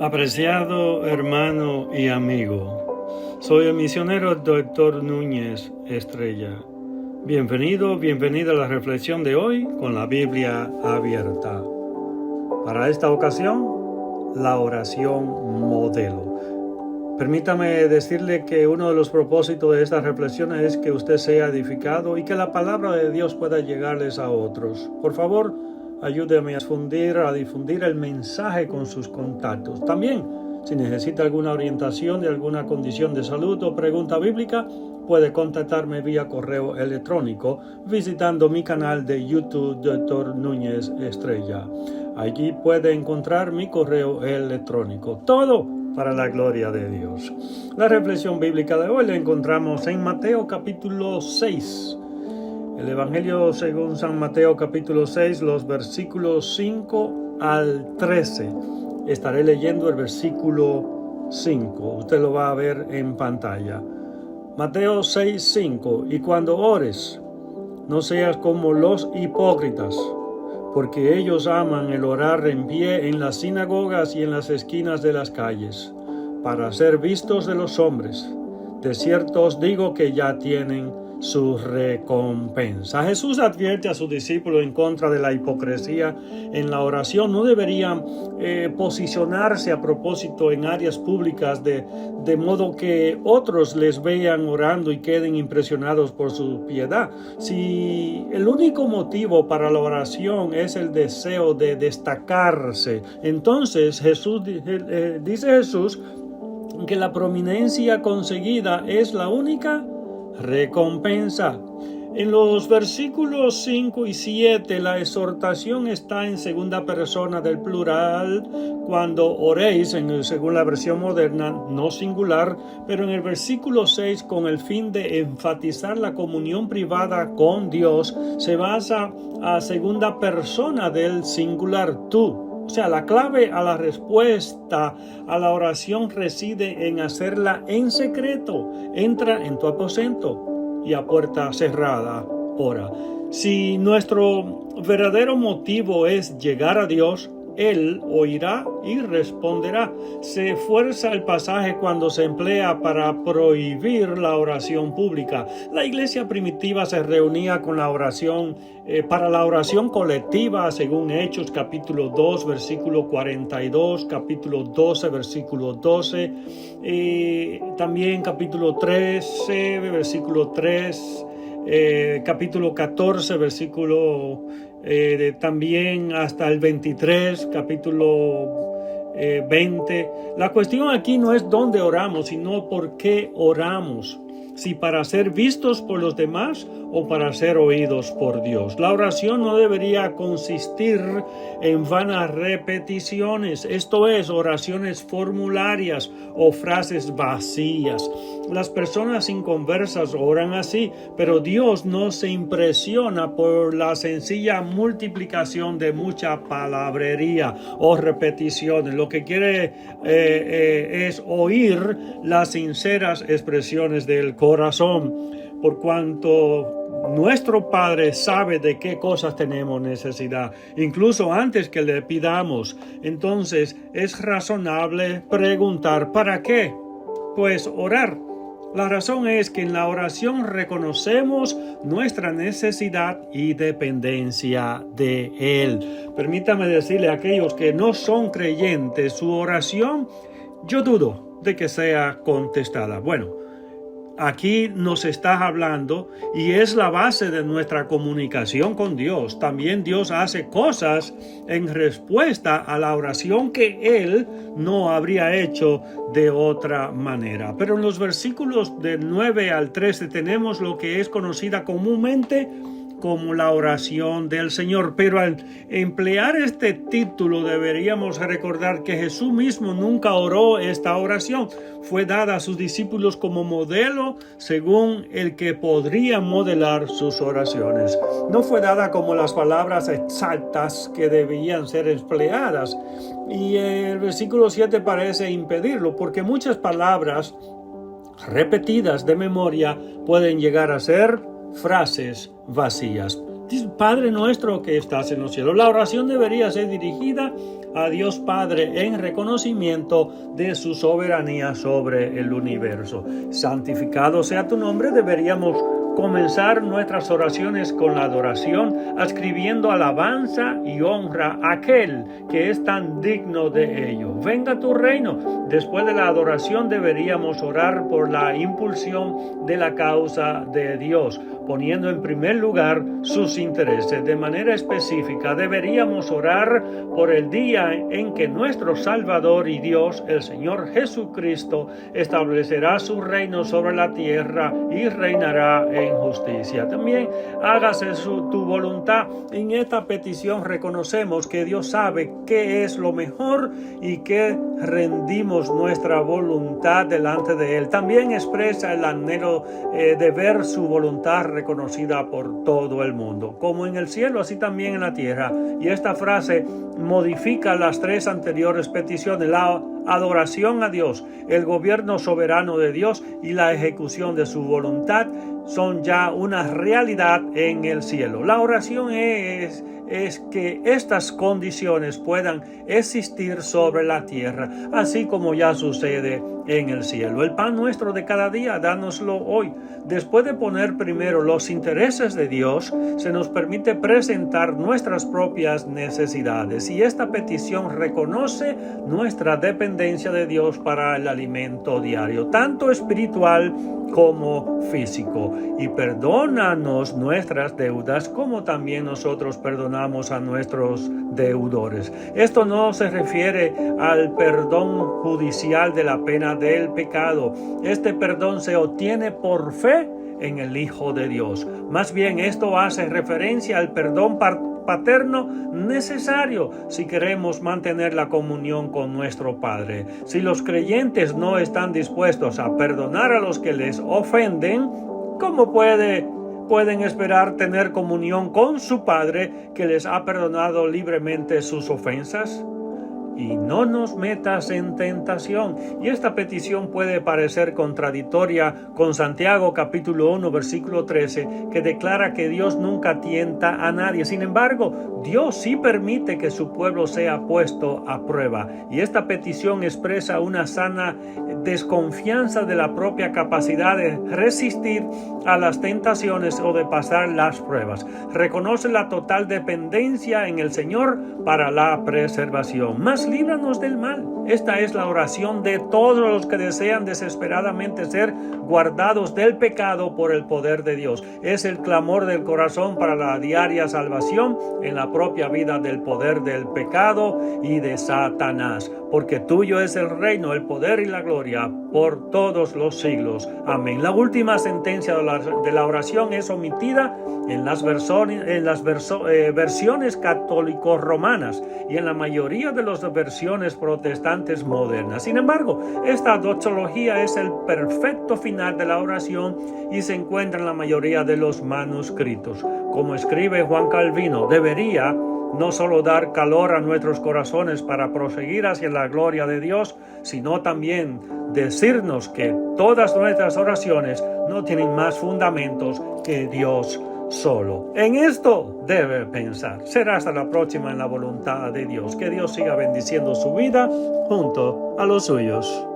Apreciado hermano y amigo, soy el misionero Dr. Núñez Estrella. Bienvenido a la reflexión de hoy con la Biblia abierta. Para esta ocasión, la oración modelo. Permítame decirle que uno de los propósitos de esta reflexión es que usted sea edificado y que la palabra de Dios pueda llegarles a otros. Por favor, ayúdeme a difundir el mensaje con sus contactos. También, si necesita alguna orientación de alguna condición de salud o pregunta bíblica, puede contactarme vía correo electrónico visitando mi canal de YouTube Dr. Núñez Estrella. Allí puede encontrar mi correo electrónico. Todo para la gloria de Dios. La reflexión bíblica de hoy la encontramos en Mateo capítulo 6. El Evangelio según San Mateo capítulo 6, los versículos 5 al 13. Estaré leyendo el versículo 5. Usted lo va a ver en pantalla. Mateo 6, 5. Y cuando ores, no seas como los hipócritas, porque ellos aman el orar en pie en las sinagogas y en las esquinas de las calles, para ser vistos de los hombres. De cierto os digo que ya tienen su recompensa. Jesús advierte a sus discípulos en contra de la hipocresía en la oración. No deberían posicionarse a propósito en áreas públicas de modo que otros les vean orando y queden impresionados por su piedad. Si el único motivo para la oración es el deseo de destacarse, entonces dice Jesús que la prominencia conseguida es la única recompensa. En los versículos 5 y 7 la exhortación está en segunda persona del plural. Cuando oréis, según la versión moderna, no singular, pero en el versículo 6, con el fin de enfatizar la comunión privada con Dios, se basa a segunda persona del singular tú. O sea, la clave a la respuesta a la oración reside en hacerla en secreto. Entra en tu aposento y a puerta cerrada ora. Si nuestro verdadero motivo es llegar a Dios, Él oirá y responderá. Se fuerza el pasaje cuando se emplea para prohibir la oración pública. La iglesia primitiva se reunía con la oración para la oración colectiva, según Hechos capítulo 2, versículo 42, capítulo 12, versículo 12, también capítulo 13, versículo 3, capítulo 14, versículo también hasta el 23, capítulo 20. La cuestión aquí no es dónde oramos, sino por qué oramos. Si para ser vistos por los demás o para ser oídos por Dios. La oración no debería consistir en vanas repeticiones, esto es, oraciones formularias o frases vacías. Las personas inconversas oran así, pero Dios no se impresiona por la sencilla multiplicación de mucha palabrería o repeticiones. Lo que quiere es oír las sinceras expresiones del corazón, por cuanto nuestro Padre sabe de qué cosas tenemos necesidad, incluso antes que le pidamos. Entonces es razonable preguntar ¿para qué? Pues orar. La razón es que en la oración reconocemos nuestra necesidad y dependencia de Él. Permítame decirle a aquellos que no son creyentes, su oración, yo dudo de que sea contestada. Bueno, aquí nos está hablando y es la base de nuestra comunicación con Dios. También Dios hace cosas en respuesta a la oración que Él no habría hecho de otra manera. Pero en los versículos del 9 al 13 tenemos lo que es conocida comúnmente como la oración del Señor. Pero al emplear este título deberíamos recordar que Jesús mismo nunca oró esta oración. Fue dada a sus discípulos como modelo según el que podría modelar sus oraciones. No fue dada como las palabras exactas que debían ser empleadas. Y el versículo 7 parece impedirlo, porque muchas palabras repetidas de memoria pueden llegar a ser frases vacías. Padre nuestro que estás en los cielos. La oración debería ser dirigida a Dios Padre en reconocimiento de su soberanía sobre el universo. Santificado sea tu nombre. Deberíamos comenzar nuestras oraciones con la adoración, ascribiendo alabanza y honra a aquel que es tan digno de ello. Venga tu reino. Después de la adoración deberíamos orar por la impulsión de la causa de Dios, poniendo en primer lugar sus intereses. De manera específica, deberíamos orar por el día en que nuestro Salvador y Dios, el Señor Jesucristo, establecerá su reino sobre la tierra y reinará en justicia. También hágase tu voluntad. En esta petición reconocemos que Dios sabe qué es lo mejor y que rendimos nuestra voluntad delante de Él. También expresa el anhelo de ver su voluntad reconocida por todo el mundo, como en el cielo, así también en la tierra. Y esta frase modifica las tres anteriores peticiones: la adoración a Dios, el gobierno soberano de Dios y la ejecución de su voluntad son ya una realidad en el cielo. La oración es que estas condiciones puedan existir sobre la tierra, así como ya sucede en el cielo. El pan nuestro de cada día, dánoslo hoy. Después de poner primero los intereses de Dios, se nos permite presentar nuestras propias necesidades, y esta petición reconoce nuestra dependencia de Dios para el alimento diario, tanto espiritual como físico, y perdónanos nuestras deudas como también nosotros perdonamos a nuestros deudores. Esto no se refiere al perdón judicial de la pena del pecado. Este perdón se obtiene por fe en el Hijo de Dios. Más bien, esto hace referencia al perdón paterno necesario si queremos mantener la comunión con nuestro Padre. Si los creyentes no están dispuestos a perdonar a los que les ofenden, ¿cómo pueden esperar tener comunión con su Padre que les ha perdonado libremente sus ofensas? Y no nos metas en tentación. Y esta petición puede parecer contradictoria con Santiago capítulo 1 versículo 13, que declara que Dios nunca tienta a nadie. Sin embargo, Dios sí permite que su pueblo sea puesto a prueba. Y esta petición expresa una sana desconfianza de la propia capacidad de resistir a las tentaciones o de pasar las pruebas. Reconoce la total dependencia en el Señor para la preservación. Mas líbranos del mal. Esta es la oración de todos los que desean desesperadamente ser guardados del pecado por el poder de Dios. Es el clamor del corazón para la diaria salvación en la propia vida del poder del pecado y de Satanás. Porque tuyo es el reino, el poder y la gloria por todos los siglos. Amén. La última sentencia de la oración es omitida en las versiones católico-romanas y en la mayoría de las versiones protestantes modernas. Sin embargo, esta doxología es el perfecto final de la oración y se encuentra en la mayoría de los manuscritos. Como escribe Juan Calvino, debería no solo dar calor a nuestros corazones para proseguir hacia la gloria de Dios, sino también decirnos que todas nuestras oraciones no tienen más fundamentos que Dios solo. En esto debe pensar. Será hasta la próxima en la voluntad de Dios. Que Dios siga bendiciendo su vida junto a los suyos.